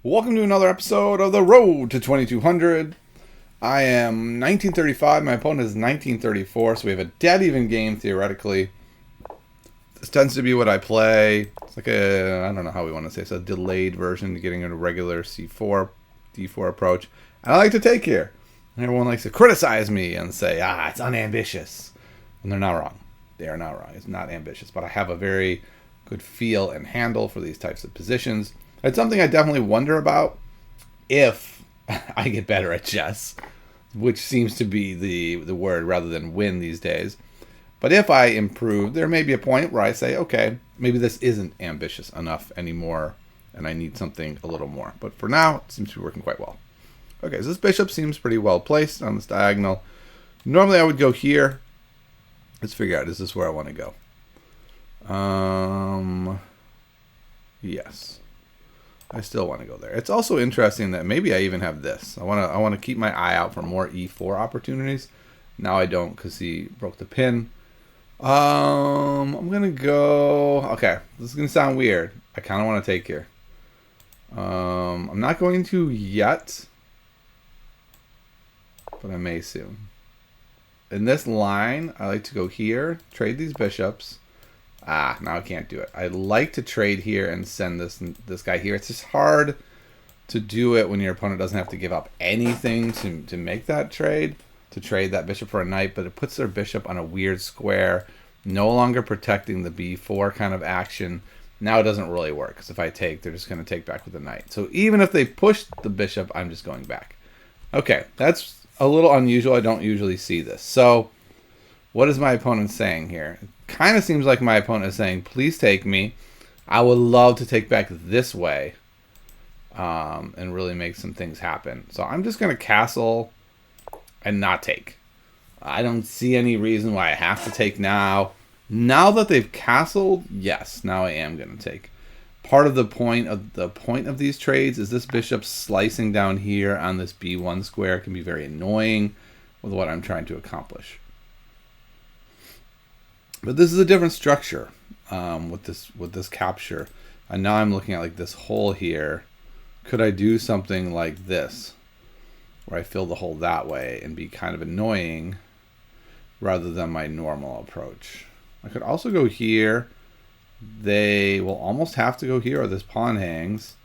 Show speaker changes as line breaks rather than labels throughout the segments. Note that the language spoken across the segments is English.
Welcome to another episode of The Road to 2200. I am 1935, my opponent is 1934, so we have a dead even game theoretically. This tends to be what I play. It's like I don't know how we want to say it. It's a delayed version to getting a regular C4, D4 approach. And I like to take here. And everyone likes to criticize me and say, it's unambitious. And they're not wrong. They are not wrong. It's not ambitious. But I have a very good feel and handle for these types of positions. It's something I definitely wonder about if I get better at chess, which seems to be the word rather than win these days. But if I improve, there may be a point where I say, okay, maybe this isn't ambitious enough anymore, and I need something a little more. But for now, it seems to be working quite well. Okay, so this bishop seems pretty well placed on this diagonal. Normally I would go here. Let's figure out, is this where I want to go? Yes. I still want to go there. It's also interesting that maybe I even have this. I want to keep my eye out for more e4 opportunities. Now I don't because he broke the pin. I'm gonna go. Okay, this is gonna sound weird. I kind of want to take here. I'm not going to yet, but I may soon. In this line, I like to go here, trade these bishops. Now I can't do it. I like to trade here and send this guy here. It's just hard to do it when your opponent doesn't have to give up anything to make that trade, to trade that bishop for a knight, but it puts their bishop on a weird square, no longer protecting the b4 kind of action. Now it doesn't really work, because if I take, they're just going to take back with the knight. So even if they push the bishop, I'm just going back. Okay, that's a little unusual. I don't usually see this. So what is my opponent saying here? It kind of seems like my opponent is saying, please take me. I would love to take back this way and really make some things happen. So I'm just going to castle and not take. I don't see any reason why I have to take now. Now that they've castled, yes, now I am going to take. Part of the point of these trades is this bishop slicing down here on this b1 square can be very annoying with what I'm trying to accomplish. But this is a different structure with this capture. And now I'm looking at like this hole here. Could I do something like this, where I fill the hole that way and be kind of annoying rather than my normal approach? I could also go here. They will almost have to go here or this pawn hangs.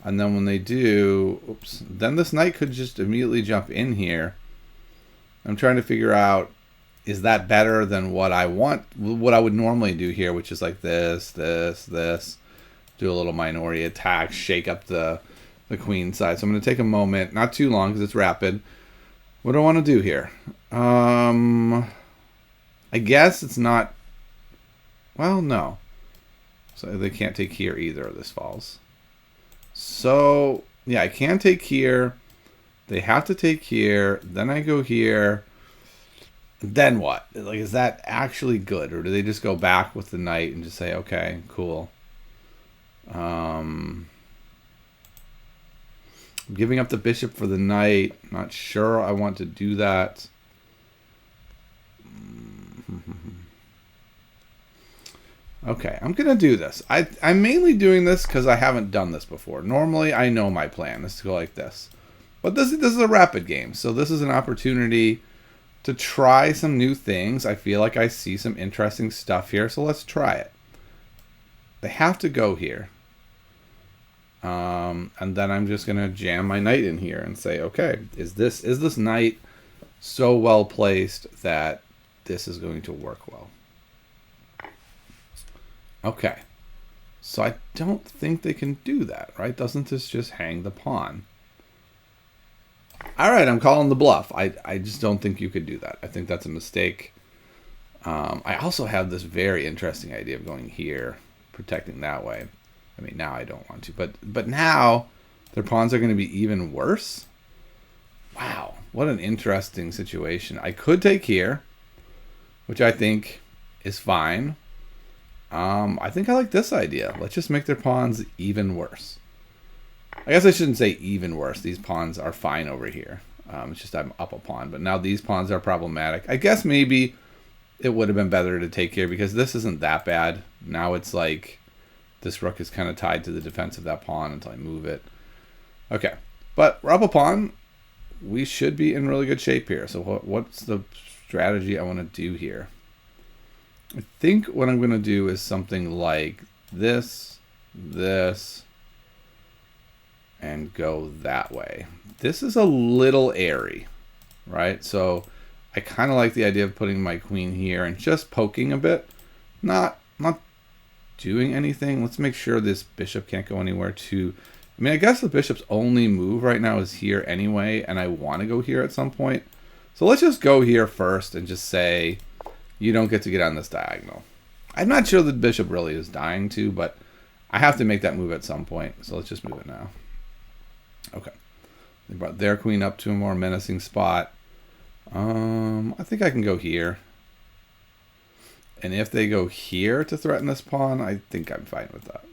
And then when they do, then this knight could just immediately jump in here. I'm trying to figure out, is that better than what I want, what I would normally do here, which is like this, do a little minority attack, shake up the queen side. So I'm going to take a moment, not too long because it's rapid. What do I want to do here? I guess it's not, well, no. So they can't take here either, this falls. So, yeah, I can take here. They have to take here. Then I go here. Then what? Like, is that actually good? Or do they just go back with the knight and just say, okay, cool. Giving up the bishop for the knight. Not sure I want to do that. Okay, I'm going to do this. I'm mainly doing this because I haven't done this before. Normally, I know my plan is to go like this. But this is a rapid game, so this is an opportunity to try some new things. I feel like I see some interesting stuff here, so let's try it. They have to go here. And then I'm just going to jam my knight in here and say, okay, is this knight so well placed that this is going to work well? Okay. So I don't think they can do that, right? Doesn't this just hang the pawn? All right, I'm calling the bluff. I just don't think you could do that. I think that's a mistake. I also have this very interesting idea of going here, protecting that way. I mean, now I don't want to, but now their pawns are going to be even worse. Wow, what an interesting situation. I could take here, which I think is fine. I think I like this idea. Let's just make their pawns even worse. I guess I shouldn't say even worse. These pawns are fine over here. It's just I'm up a pawn. But now these pawns are problematic. I guess maybe it would have been better to take here because this isn't that bad. Now it's like this rook is kind of tied to the defense of that pawn until I move it. Okay, but we're up a pawn. We should be in really good shape here. So what's the strategy I want to do here? I think what I'm going to do is something like this, and go that way. This is a little airy, right? So I kind of like the idea of putting my queen here and just poking a bit. Not doing anything. Let's make sure this bishop can't go anywhere too. I mean, I guess the bishop's only move right now is here anyway, and I want to go here at some point. So let's just go here first and just say, you don't get to get on this diagonal. I'm not sure the bishop really is dying to, but I have to make that move at some point. So let's just move it now. Okay. They brought their queen up to a more menacing spot. I think I can go here. And if they go here to threaten this pawn, I think I'm fine with that.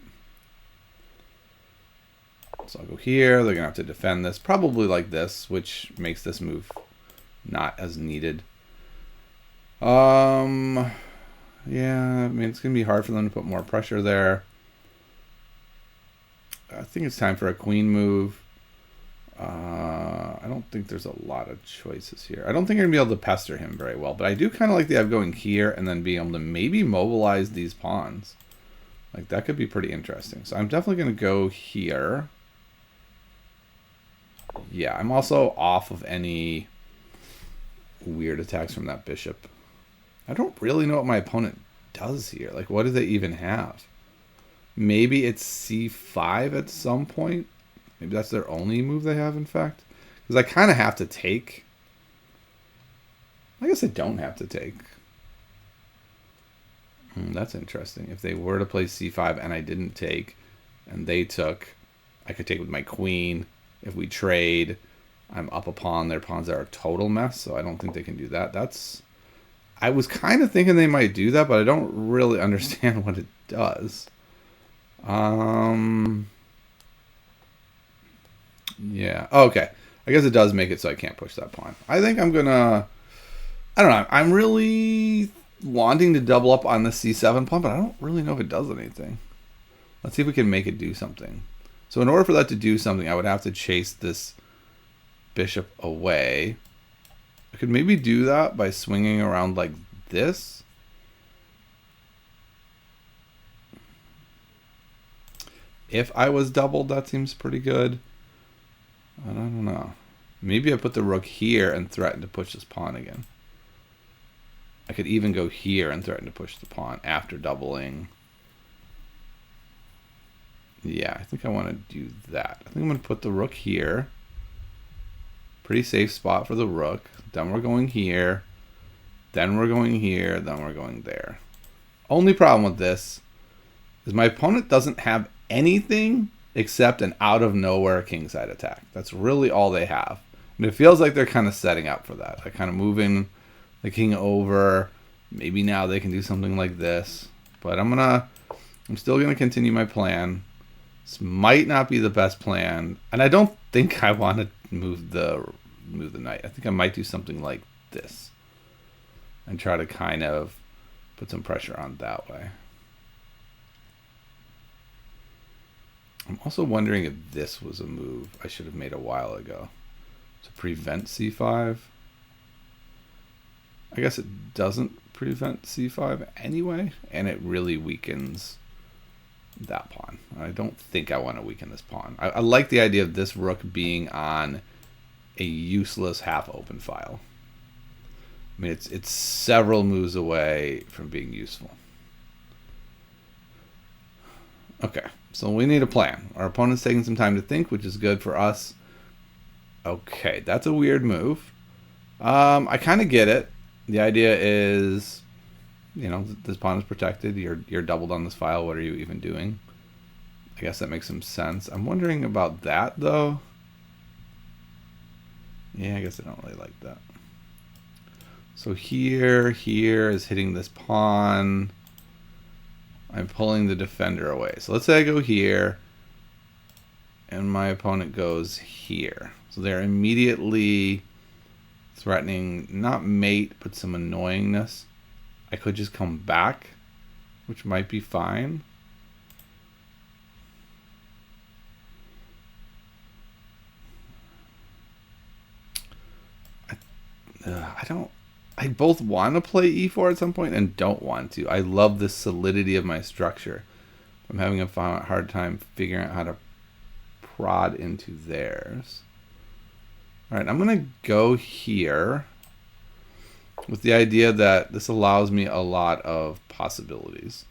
So I'll go here. They're going to have to defend this. Probably like this, which makes this move not as needed. Yeah, I mean, it's going to be hard for them to put more pressure there. I think it's time for a queen move. I don't think there's a lot of choices here. I don't think I'm going to be able to pester him very well, but I do kind of like the idea of going here and then being able to maybe mobilize these pawns. Like, that could be pretty interesting. So I'm definitely going to go here. Yeah, I'm also off of any weird attacks from that bishop. I don't really know what my opponent does here. Like, what do they even have? Maybe it's c5 at some point. Maybe that's their only move they have, in fact. Because I kind of have to take. I guess I don't have to take. That's interesting. If they were to play c5 and I didn't take, and they took, I could take with my queen. If we trade, I'm up a pawn. Their pawns are a total mess, so I don't think they can do that. I was kind of thinking they might do that, but I don't really understand what it does. Yeah. Oh, okay. I guess it does make it so I can't push that pawn. I think I'm gonna. I don't know. I'm really wanting to double up on the c7 pawn, but I don't really know if it does anything. Let's see if we can make it do something. So in order for that to do something, I would have to chase this bishop away. I could maybe do that by swinging around like this. If I was doubled, that seems pretty good. I don't know. Maybe I put the rook here and threaten to push this pawn again. I could even go here and threaten to push the pawn after doubling. Yeah, I think I want to do that. I think I'm going to put the rook here. Pretty safe spot for the rook. Then we're going here. Then we're going here. Then we're going there. Only problem with this is my opponent doesn't have anything except an out-of-nowhere kingside attack. That's really all they have. And it feels like they're kind of setting up for that. They're kind of moving the king over. Maybe now they can do something like this. But I'm still going to continue my plan. This might not be the best plan. And I don't think I want to move the knight. I think I might do something like this. And try to kind of put some pressure on that way. I'm also wondering if this was a move I should have made a while ago to prevent c5. I guess it doesn't prevent c5 anyway, and it really weakens that pawn. I don't think I want to weaken this pawn. I like the idea of this rook being on a useless half-open file. I mean, it's several moves away from being useful. Okay, so we need a plan. Our opponent's taking some time to think, which is good for us. Okay, that's a weird move. I kind of get it. The idea is, you know, this pawn is protected. You're doubled on this file. What are you even doing? I guess that makes some sense. I'm wondering about that, though. Yeah, I guess I don't really like that. So here is hitting this pawn. I'm pulling the defender away. So let's say I go here, and my opponent goes here. So they're immediately threatening not mate, but some annoyingness. I could just come back, which might be fine. I don't. I both want to play e4 at some point and don't want to. I love the solidity of my structure. I'm having a hard time figuring out how to prod into theirs. All right, I'm going to go here with the idea that this allows me a lot of possibilities.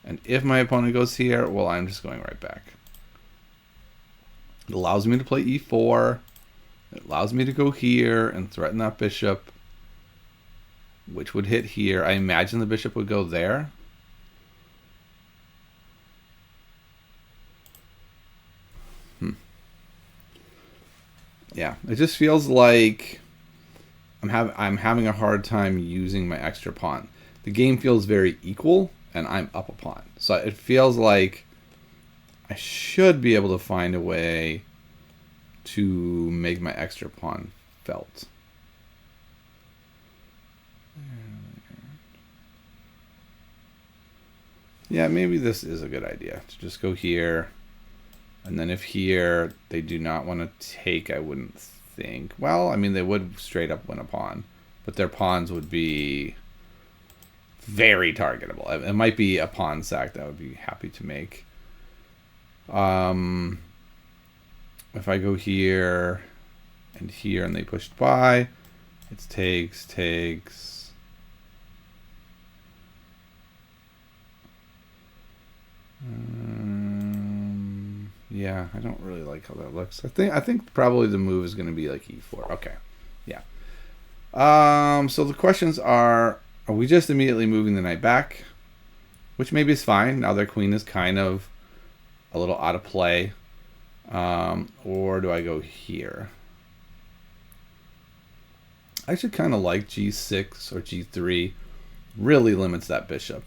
And if my opponent goes here, well, I'm just going right back. It allows me to play e4. It allows me to go here and threaten that bishop, which would hit here. I imagine the bishop would go there. Yeah, it just feels like I'm having a hard time using my extra pawn. The game feels very equal, and I'm up a pawn. So it feels like I should be able to find a way to make my extra pawn felt. Yeah, maybe this is a good idea to just go here. And then if here they do not want to take, I wouldn't think. Well, I mean, they would straight up win a pawn, but their pawns would be very targetable. It might be a pawn sack that I would be happy to make. If I go here and here and they pushed by, it's takes. Yeah, I don't really like how that looks. I think probably the move is going to be like e4. Okay, yeah. So the questions are we just immediately moving the knight back? Which maybe is fine. Now their queen is kind of a little out of play. Or do I go here? I should kind of like g6 or g3. Really limits that bishop.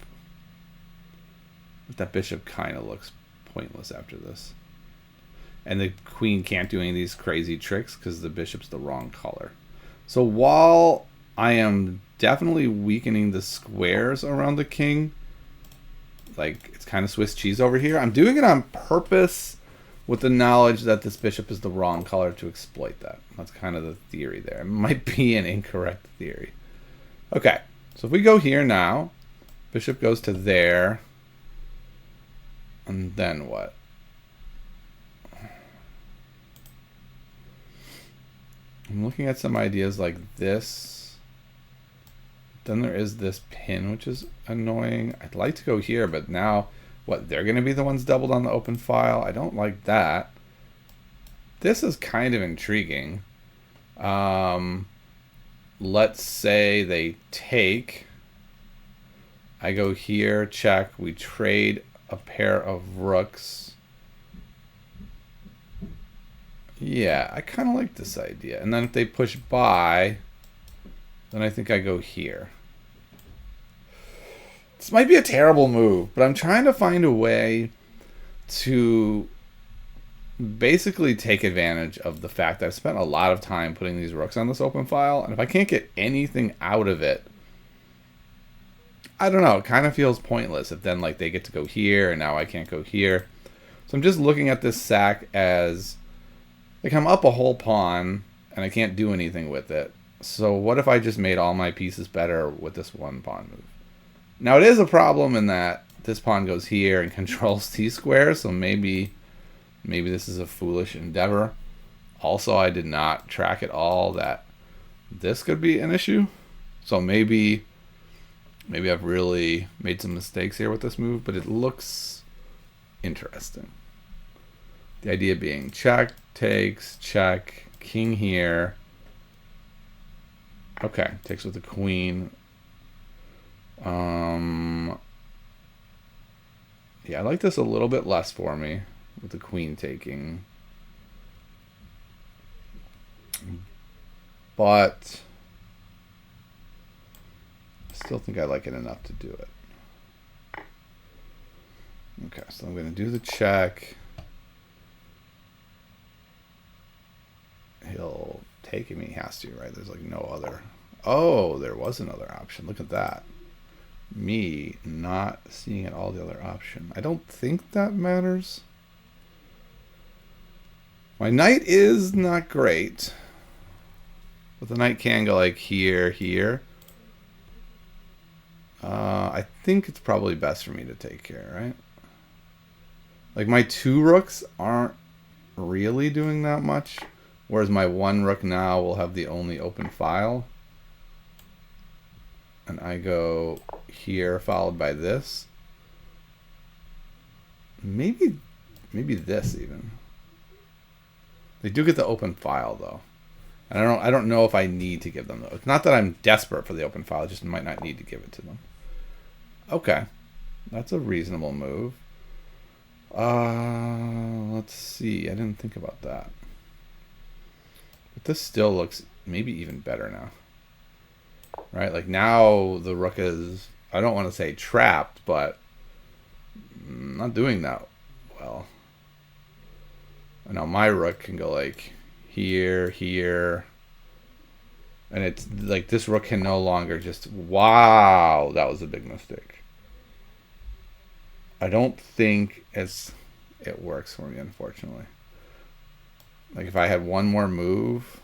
But that bishop kind of looks pointless after this. And the queen can't do any of these crazy tricks because the bishop's the wrong color. So while I am definitely weakening the squares around the king, like it's kind of Swiss cheese over here, I'm doing it on purpose with the knowledge that this bishop is the wrong color to exploit that. That's kind of the theory there. It might be an incorrect theory. Okay, so if we go here now, bishop goes to there, and then what? I'm looking at some ideas like this. Then there is this pin, which is annoying. I'd like to go here, but now, what, they're going to be the ones doubled on the open file? I don't like that. This is kind of intriguing. Let's say they take. I go here, check. We trade a pair of rooks. Yeah, I kind of like this idea. And then if they push by, then I think I go here. This might be a terrible move, but I'm trying to find a way to basically take advantage of the fact that I've spent a lot of time putting these rooks on this open file, and if I can't get anything out of it, I don't know, it kind of feels pointless if then like they get to go here and now I can't go here. So I'm just looking at this sack as like I'm up a whole pawn and I can't do anything with it. So what if I just made all my pieces better with this one pawn move? Now it is a problem in that this pawn goes here and controls T-square, so maybe this is a foolish endeavor. Also, I did not track at all that this could be an issue. So maybe I've really made some mistakes here with this move, but it looks interesting. The idea being check, takes, check, king here. Okay, takes with the queen. Yeah, I like this a little bit less for me with the queen taking. But I still think I like it enough to do it. Okay, so I'm going to do the check. He'll take him. He has to, right? There's like no other. Oh, there was another option. Look at that. Me not seeing it all the other option. I don't think that matters. My knight is not great. But the knight can go like here, here. I think it's probably best for me to take care, right? Like my 2 rooks aren't really doing that much, whereas my 1 rook now will have the only open file. And I go here followed by this. Maybe this even. They do get the open file though. And I don't know if I need to give them though. It's not that I'm desperate for the open file, I just might not need to give it to them. Okay. That's a reasonable move. Let's see. I didn't think about that. But this still looks maybe even better now. Right? Like now the rook is, I don't want to say trapped, but not doing that well. And now my rook can go like here, here. And it's like this rook can no longer just, wow, that was a big mistake. I don't think it works for me, unfortunately. Like if I had one more move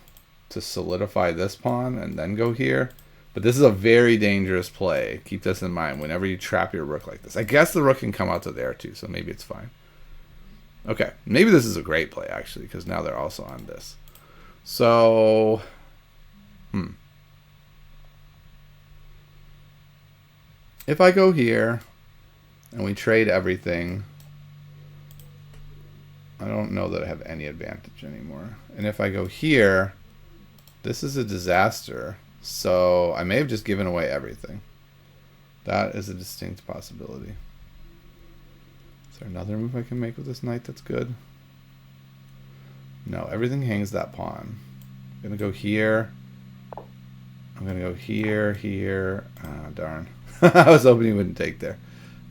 to solidify this pawn and then go here. But this is a very dangerous play. Keep this in mind whenever you trap your rook like this. I guess the rook can come out to there too, so maybe it's fine. Okay, maybe this is a great play actually, because now they're also on this. So, if I go here and we trade everything, I don't know that I have any advantage anymore. And if I go here, this is a disaster. So I may have just given away everything. That is a distinct possibility. Is there another move I can make with this knight that's good? No, everything hangs that pawn. I'm going to go here. I'm going to go here, here. Ah, darn. I was hoping he wouldn't take there.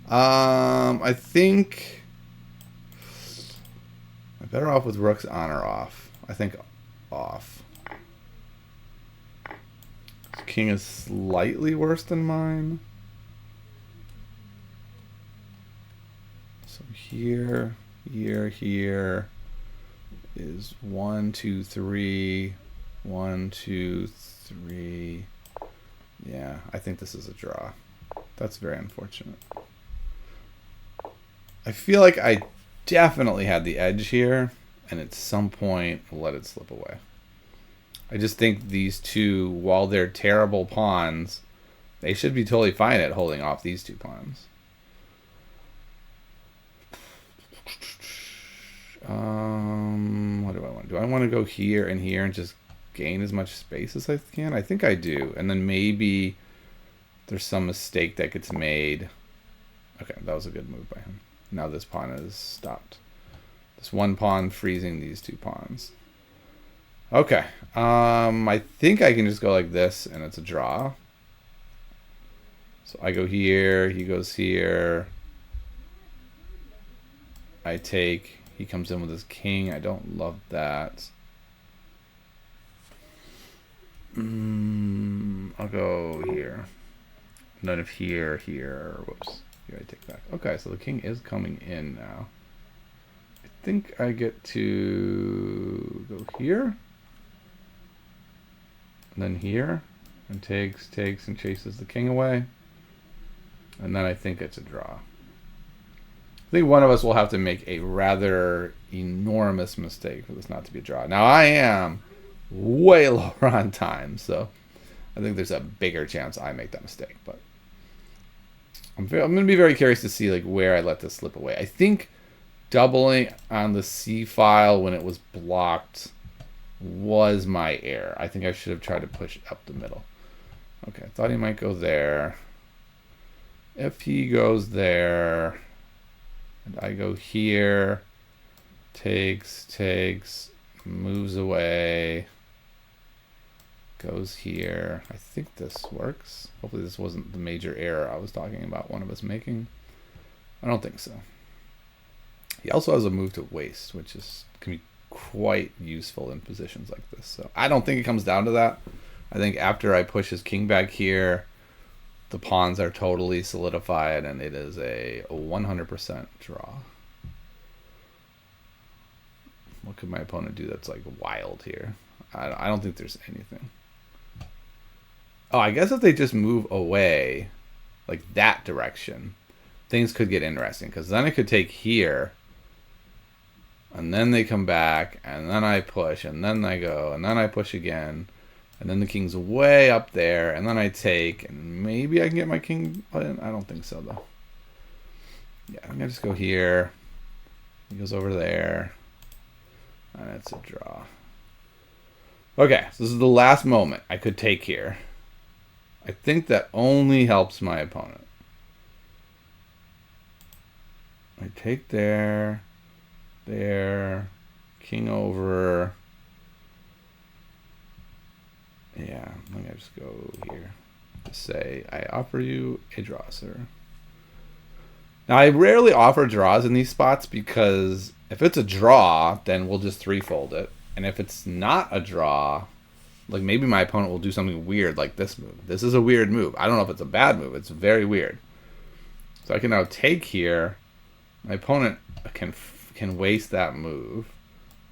I think I'm better off with rooks on or off. I think off. King is slightly worse than mine. So here, here, here is 1, 2, 3. 1, 2, 3. Yeah, I think this is a draw. That's very unfortunate. I feel like I definitely had the edge here, and at some point let it slip away. I just think these two, while they're terrible pawns, they should be totally fine at holding off these 2 pawns. What do I want? Do I want to go here and here and just gain as much space as I can? I think I do. And then maybe there's some mistake that gets made. Okay, that was a good move by him. Now this pawn is stopped. This 1 pawn freezing these 2 pawns. Okay, I think I can just go like this and it's a draw. So I go here, he goes here. I take, he comes in with his king. I don't love that. I'll go here. None of here, here, whoops. Here I take back. Okay, so the king is coming in now. I think I get to go here. And then here, and takes, and chases the king away. And then I think it's a draw. I think one of us will have to make a rather enormous mistake for this not to be a draw. Now I am way lower on time, so I think there's a bigger chance I make that mistake. But I'm going to be very curious to see like where I let this slip away. I think doubling on the C file when it was blocked was my error. I think I should have tried to push up the middle. Okay, I thought he might go there. If he goes there, and I go here, takes, moves away, goes here. I think this works. Hopefully this wasn't the major error I was talking about one of us making. I don't think so. He also has a move to waste, which can be quite useful in positions like this. So I don't think it comes down to that. I think after I push his king back here, the pawns are totally solidified and it is a 100% draw. What could my opponent do that's like wild here? I don't think there's anything. Oh, I guess if they just move away, like that direction, things could get interesting. Because then I could take here, and then they come back, and then I push, and then I go, and then I push again, and then the king's way up there, and then I take, and maybe I can get my king in. I don't think so, though. Yeah, I'm going to just go here. He goes over there. And it's a draw. Okay, so this is the last moment I could take here. I think that only helps my opponent. I take there, king over. Yeah, I'm going to just go here to say, I offer you a draw, sir. Now, I rarely offer draws in these spots because if it's a draw, then we'll just threefold it. And if it's not a draw, like maybe my opponent will do something weird like this move. This is a weird move. I don't know if it's a bad move. It's very weird. So I can now take here. My opponent can waste that move.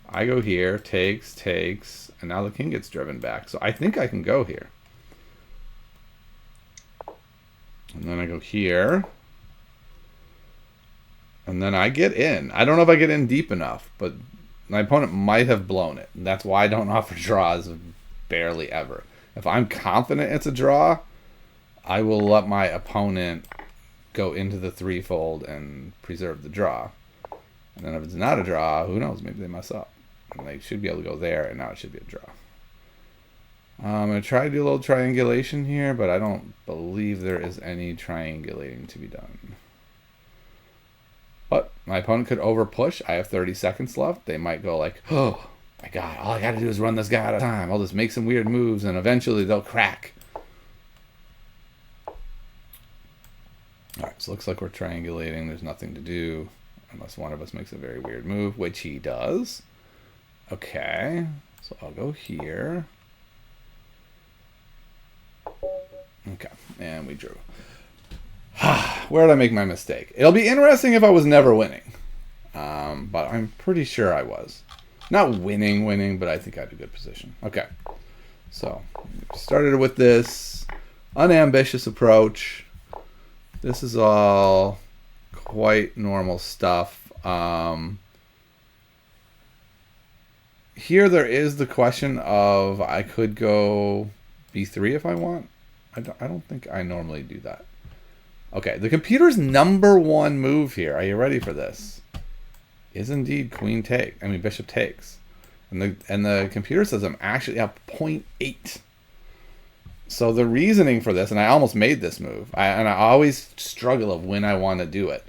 I go here, takes, and now the king gets driven back. So I think I can go here. And then I go here. And then I get in. I don't know if I get in deep enough, but my opponent might have blown it. And that's why I don't offer draws barely ever. If I'm confident it's a draw, I will let my opponent go into the threefold and preserve the draw. And then if it's not a draw, who knows? Maybe they mess up. And they should be able to go there, and now it should be a draw. I'm going to try to do a little triangulation here, but I don't believe there is any triangulating to be done. But my opponent could over push. I have 30 seconds left. They might go like, oh my god, all I got to do is run this guy out of time. I'll just make some weird moves, and eventually they'll crack. Alright, so it looks like we're triangulating. There's nothing to do unless one of us makes a very weird move, which he does. Okay, so I'll go here. Okay, and we drew. Where did I make my mistake? It'll be interesting if I was never winning. But I'm pretty sure I was. Not winning, but I think I had a good position. Okay. So, started with this unambitious approach. This is all quite normal stuff. Here there is the question of I could go b3 if I want. I don't think I normally do that. Okay, the computer's number one move here, are you ready for this? Is indeed bishop takes. And the computer says I'm actually at 0.8. So the reasoning for this, and I almost made this move, and I always struggle of when I want to do it,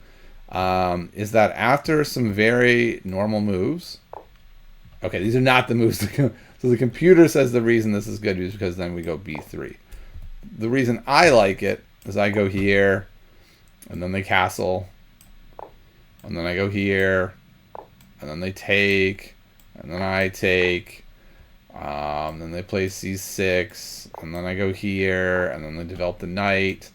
is that after some very normal moves, okay, these are not the moves. So the computer says the reason this is good is because then we go b3. The reason I like it is I go here, and then they castle, and then I go here, and then they take, and then I take, then they play c6, and then I go here, and then they develop the knight.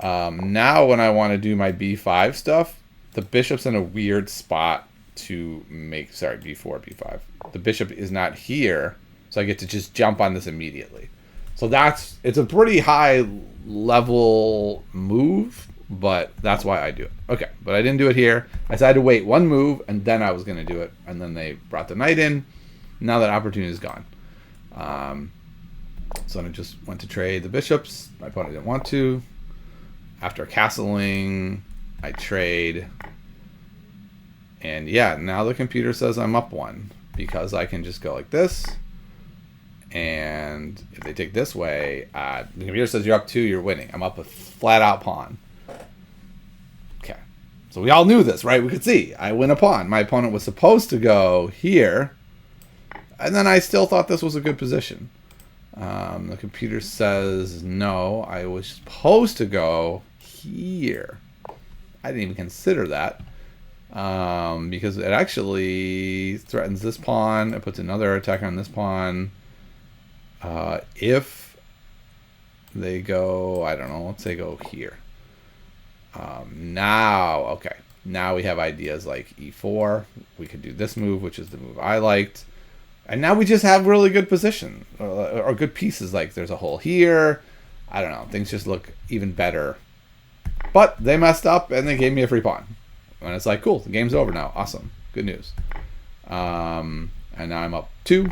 Now when I want to do my b5 stuff, the bishop's in a weird spot to make, b4, b5. The bishop is not here, so I get to just jump on this immediately. So it's a pretty high level move, but that's why I do it. Okay, but I didn't do it here. I decided to wait one move, and then I was going to do it. And then they brought the knight in. Now that opportunity is gone. So I just went to trade the bishops. My opponent didn't want to. After castling, I trade. And yeah, now the computer says I'm up one, because I can just go like this. And if they take this way, the computer says you're up 2, you're winning. I'm up a flat out pawn. Okay. So we all knew this, right? We could see. I win a pawn. My opponent was supposed to go here. And then I still thought this was a good position. The computer says no, I was supposed to go here. I didn't even consider that. Because it actually threatens this pawn. It puts another attack on this pawn. If they go, I don't know, let's say go here. Now we have ideas like e4. We could do this move, which is the move I liked. And now we just have really good position or good pieces. Like there's a hole here. I don't know. Things just look even better. But they messed up and they gave me a free pawn. And it's like, cool, the game's over now. Awesome. Good news. And now I'm up 2.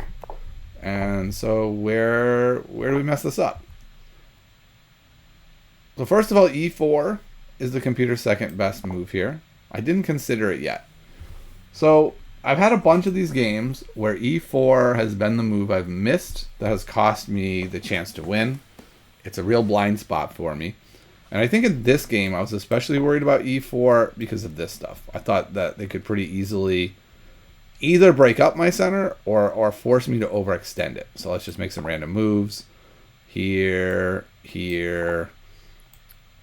And so where do we mess this up? So first of all, e4 is the computer's second best move here. I didn't consider it yet. So I've had a bunch of these games where e4 has been the move I've missed that has cost me the chance to win. It's a real blind spot for me. And I think in this game, I was especially worried about e4 because of this stuff. I thought that they could pretty easily either break up my center or force me to overextend it. So let's just make some random moves. Here, here,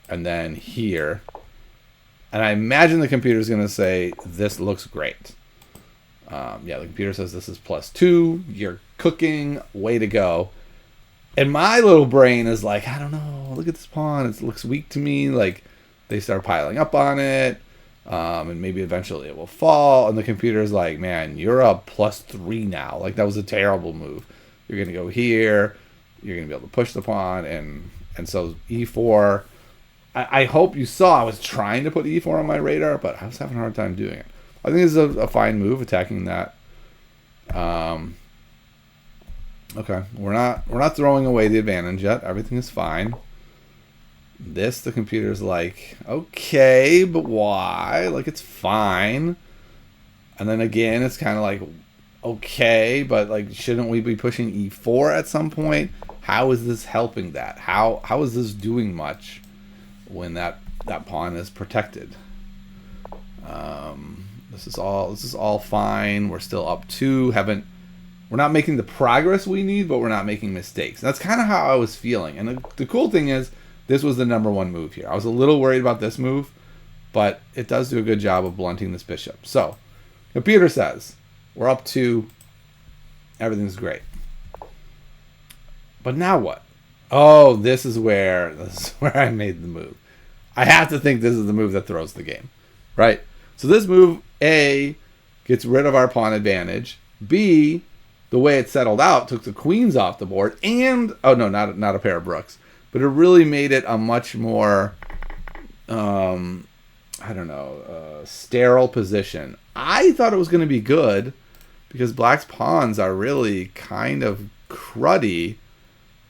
and then here. And I imagine the computer's going to say, this looks great. Yeah, the computer says this is +2. You're cooking. Way to go. And my little brain is like, I don't know. Look at this pawn. It looks weak to me. Like, they start piling up on it. And maybe eventually it will fall. And the computer's like, man, you're up +3 now. Like, that was a terrible move. You're going to go here. You're going to be able to push the pawn. And so e4. I hope you saw I was trying to put e4 on my radar, but I was having a hard time doing it. I think this is a fine move, attacking that. Okay, we're not throwing away the advantage yet. Everything is fine. This, the computer's like, okay, but why? Like, it's fine. And then again, it's kind of like, okay, but like, shouldn't we be pushing e4 at some point? How is this helping that? How is this doing much when that pawn is protected? This is all fine. We're still up 2. We're not making the progress we need, but we're not making mistakes. And that's kind of how I was feeling. And the cool thing is, this was the number 1 move here. I was a little worried about this move, but it does do a good job of blunting this bishop. So, computer says, we're up 2. Everything's great. But now what? Oh, this is where I made the move. I have to think this is the move that throws the game, right? So this move, A, gets rid of our pawn advantage. B, the way it settled out, took the queens off the board. And, oh no, not a pair of rooks. But it really made it a much more, sterile position. I thought it was going to be good because black's pawns are really kind of cruddy.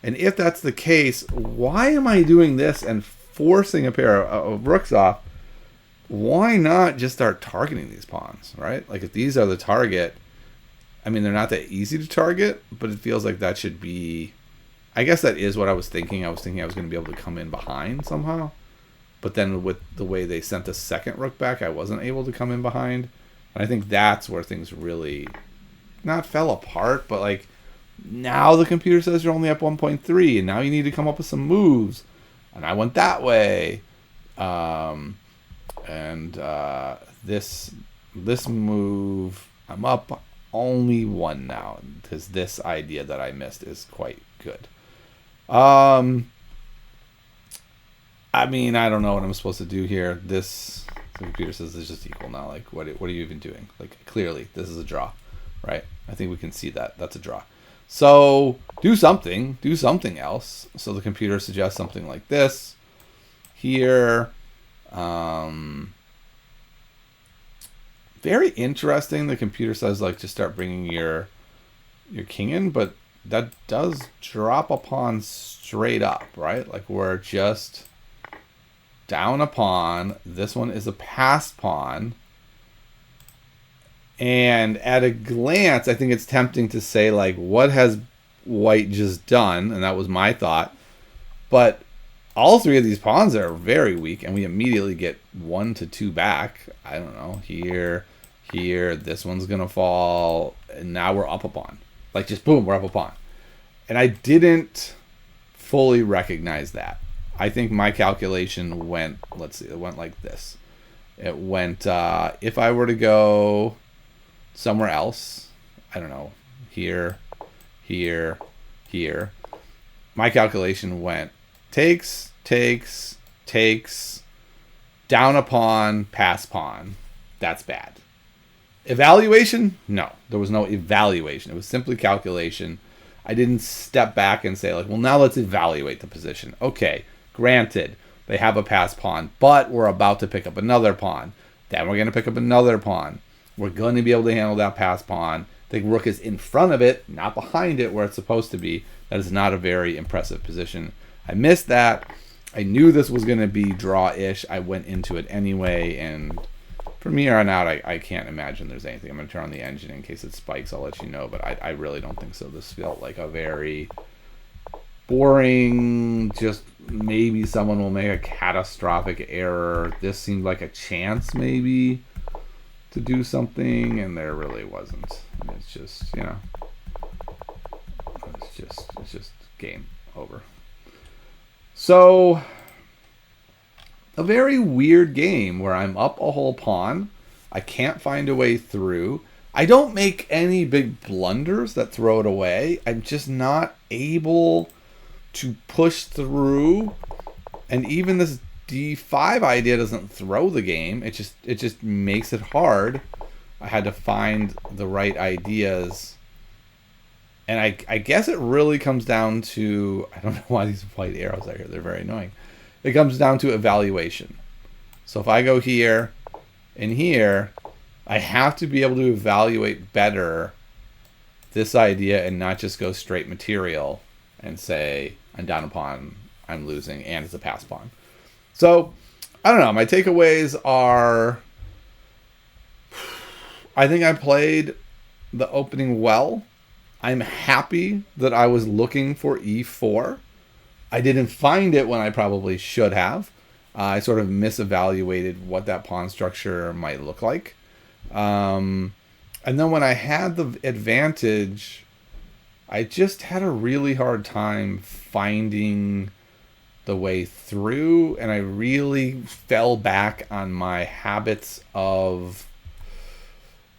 And if that's the case, why am I doing this and forcing a pair of rooks off? Why not just start targeting these pawns, right? Like, if these are the target, I mean, they're not that easy to target, but it feels like that should be... I guess that is what I was thinking. I was thinking I was going to be able to come in behind somehow. But then with the way they sent the second rook back, I wasn't able to come in behind. And I think that's where things really not fell apart, but like, now the computer says you're only up 1.3, and now you need to come up with some moves. And I went that way. This move, I'm up only 1 now, because this idea that I missed is quite good. I mean, I don't know what I'm supposed to do here. The computer says it's just equal now. Like, what are you even doing? Like, clearly, this is a draw, right? I think we can see that. That's a draw. So, do something else. So the computer suggests something like this. Here, very interesting. The computer says, like, just start bringing your king in, but that does drop a pawn straight up, right? Like, we're just down a pawn. This one is a passed pawn. And at a glance, I think it's tempting to say, like, what has white just done? And that was my thought. But all 3 of these pawns are very weak, and we immediately get 1 to 2 back. I don't know, here, this one's going to fall, and now we're up a pawn. Like, just boom, we're up a pawn. And I didn't fully recognize that. I think my calculation went, let's see, it went like this. It went, if I were to go somewhere else, I don't know, here, my calculation went takes, down a pawn, pass pawn. That's bad. Evaluation? No, there was no evaluation. It was simply calculation. I didn't step back and say, like, well, now let's evaluate the position. Okay, granted, they have a passed pawn, but we're about to pick up another pawn. Then we're going to pick up another pawn. We're going to be able to handle that passed pawn. The rook is in front of it, not behind it where it's supposed to be. That is not a very impressive position. I missed that. I knew this was going to be draw-ish. I went into it anyway, and from here on out, I can't imagine there's anything. I'm going to turn on the engine in case it spikes. I'll let you know, but I really don't think so. This felt like a very boring, just maybe someone will make a catastrophic error. This seemed like a chance maybe to do something, and there really wasn't. It's just, you know, it's just game over. So, a very weird game where I'm up a whole pawn. I can't find a way through. I don't make any big blunders that throw it away. I'm just not able to push through. And even this d5 idea doesn't throw the game. It just makes it hard. I had to find the right ideas. And I guess it really comes down to, I don't know why these white arrows are here. They're very annoying. It comes down to evaluation. So if I go here and here, I have to be able to evaluate better this idea and not just go straight material and say, I'm down a pawn, I'm losing, and it's a pass pawn. So, I don't know. My takeaways are, I think I played the opening well. I'm happy that I was looking for e4. I didn't find it when I probably should have. I sort of misevaluated what that pawn structure might look like. And then when I had the advantage, I just had a really hard time finding the way through, and I really fell back on my habits of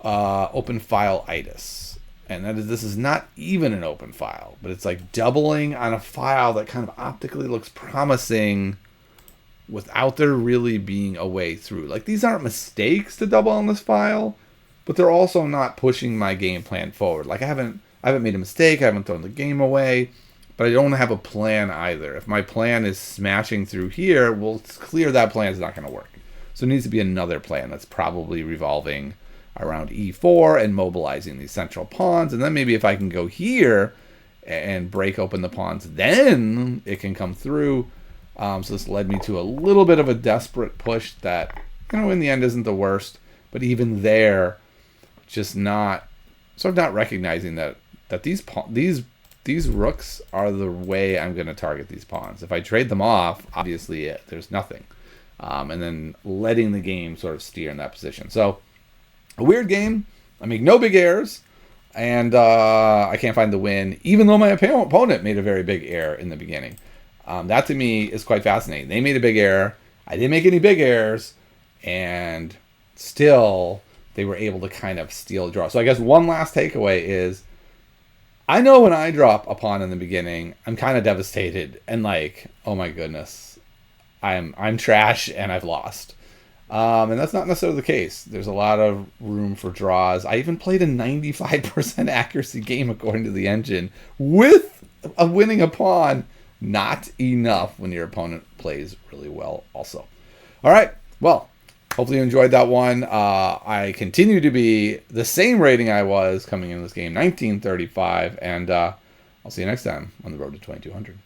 open file-itis. And that is, this is not even an open file, but it's like doubling on a file that kind of optically looks promising without there really being a way through. Like, these aren't mistakes to double on this file, but they're also not pushing my game plan forward. Like, I haven't made a mistake, I haven't thrown the game away, but I don't have a plan either. If my plan is smashing through here, well, it's clear that plan is not going to work. So it needs to be another plan that's probably revolving around e4 and mobilizing these central pawns. And then maybe if I can go here and break open the pawns, then it can come through. So this led me to a little bit of a desperate push that, you know, in the end isn't the worst. But even there, just not recognizing that these rooks are the way I'm going to target these pawns. If I trade them off, obviously there's nothing. And then letting the game sort of steer in that position. So, a weird game. I make no big errors, and I can't find the win, even though my opponent made a very big error in the beginning. That to me is quite fascinating. They made a big error. I didn't make any big errors, and still they were able to kind of steal a draw. So I guess one last takeaway is, I know when I drop a pawn in the beginning, I'm kind of devastated and like, oh my goodness, I'm trash and I've lost. And that's not necessarily the case. There's a lot of room for draws. I even played a 95% accuracy game according to the engine with winning a pawn. Not enough when your opponent plays really well also. All right. Well, hopefully you enjoyed that one. I continue to be the same rating I was coming into this game, 1935. And I'll see you next time on the road to 2200.